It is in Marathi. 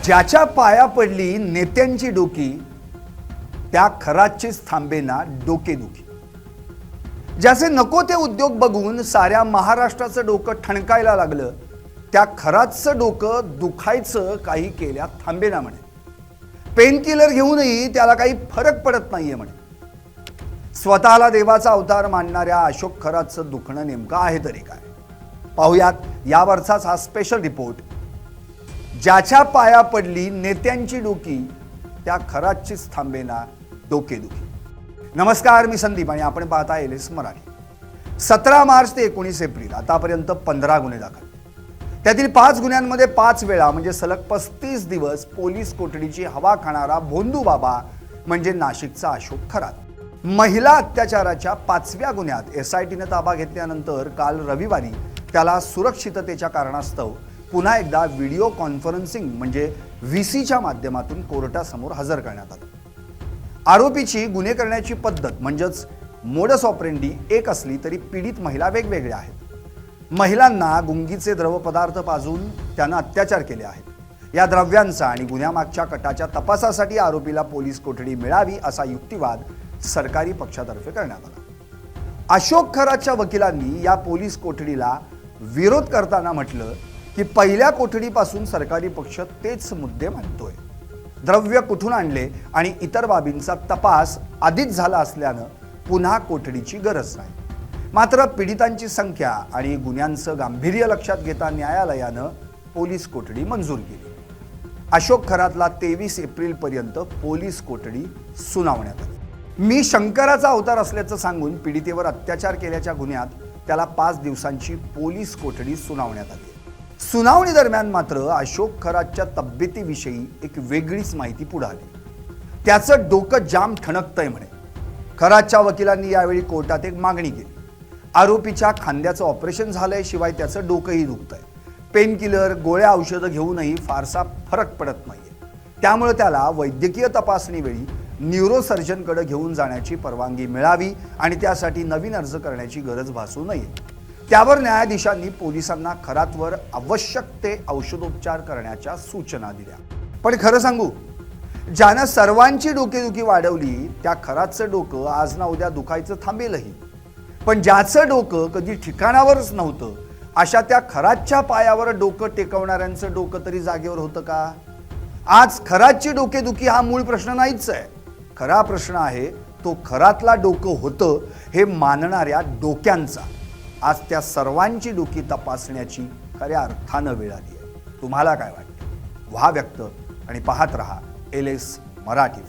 ज्याच्या पाया पडली नेत्यांची डोकी त्या खराचीच थांबेना डोकेदुखी। ज्याचे नको ते उद्योग बघून साऱ्या महाराष्ट्राचं डोकं ठणकायला लागलं त्या खराचं डोकं दुखायचं काही केल्या थांबेना म्हणे। पेन किलर घेऊनही त्याला काही फरक पडत नाहीये म्हणे। स्वतःला देवाचा अवतार मानणाऱ्या अशोक खराचं दुखणं नेमकं आहे तरी काय, पाहूयात यावरचाच हा स्पेशल रिपोर्ट। ज्याच्या पाया पडली नेत्यांची डोकी त्या खराचीच थांबेना डोकेदुखी। नमस्कार, मी संदीप आणि आपण पाहता एलएस मराठी। 17 मार्च ते 19 एप्रिल आतापर्यंत 15 गुन्हे दाखल। त्यातील 5 गुन्ह्यांमध्ये 5 वेळा म्हणजे सलग 35 दिवस पोलीस कोठडीची हवा खाणारा भोंदू बाबा म्हणजे नाशिकचा अशोक खरात। महिला अत्याचाराच्या 5व्या गुन्ह्यात एसआयटीने ताबा घेतल्यानंतर काल रविवारी त्याला सुरक्षिततेच्या कारणास्तव पुन्हा एकदा व्हिडिओ कॉन्फरन्सिंग म्हणजे व्हीसीच्या माध्यमातून कोर्टासमोर हजर करण्यात आलं। आरोपीची गुन्हे करण्याची पद्धत म्हणजेच मोडस ऑपरेंडी एक असली तरी पीडित महिला वेगवेगळ्या आहेत। महिलांना गुंगीचे द्रव पदार्थ पाजून त्यांना अत्याचार केले आहेत। या द्रव्यांचा आणि गुन्ह्यामागच्या कटाच्या तपासासाठी आरोपीला पोलीस कोठडी मिळावी असा युक्तिवाद सरकारी पक्षातर्फे करण्यात आला। अशोक खराच्या वकिलांनी या पोलीस कोठडीला विरोध करताना म्हटलं की पहिल्या कोठडीपासून सरकारी पक्ष तेच मुद्दे मांडतोय। द्रव्य कुठून आणले आणि इतर बाबींचा तपास आधीच झाला असल्यानं पुन्हा कोठडीची गरज नाही। मात्र पीडितांची संख्या आणि गुन्ह्यांचं गांभीर्य लक्षात घेता न्यायालयानं पोलीस कोठडी मंजूर केली। अशोक खरातला 23 एप्रिल पर्यंत पोलीस कोठडी सुनावण्यात आली। मी शंकराचा अवतार असल्याचं सांगून पीडितेवर अत्याचार केल्याच्या गुन्ह्यात त्याला 5 दिवसांची पोलीस कोठडी सुनावण्यात आली। सुनावणी दरम्यान मात्र अशोक खराच्या तब्येतीविषयी एक वेगळीच माहिती पुढे आली। त्याचं डोकं जाम ठणकतंय म्हणे। खराच्या वकिलांनी यावेळी कोर्टात एक मागणी केली। आरोपीच्या खांद्याचं ऑपरेशन झालंय, शिवाय त्याचं डोकंही दुखतंय। पेन किलर, गोळ्या, औषधं घेऊनही फारसा फरक पडत नाहीये। त्यामुळे त्याला वैद्यकीय तपासणीवेळी न्यूरोसर्जनकडे घेऊन जाण्याची परवानगी मिळावी आणि त्यासाठी नवीन अर्ज करण्याची गरज भासू नये। त्यावर न्यायाधीशांनी पोलिसांना खरातवर आवश्यक ते औषधोपचार करण्याच्या सूचना दिल्या। पण खरं सांगू, ज्यानं सर्वांची डोकेदुखी वाढवली त्या खराचं डोकं आज ना उद्या दुखायचं थांबेलही। पण ज्याचं डोकं कधी ठिकाणावरच नव्हतं अशा त्या खराच्या पायावर डोकं टेकवणाऱ्यांचं डोकं तरी जागेवर होतं का? आज खराची डोकेदुखी हा मूळ प्रश्न नाहीच आहे। खरा प्रश्न आहे तो खरातला डोकं होतं हे मानणाऱ्या डोक्यांचा। आज त्या सर्वांची डोकी तपासण्याची खऱ्या अर्थानं वेळ आली आहे। तुम्हाला काय वाटतं? व्हा व्यक्त आणि पाहत रहा एलएस मराठी।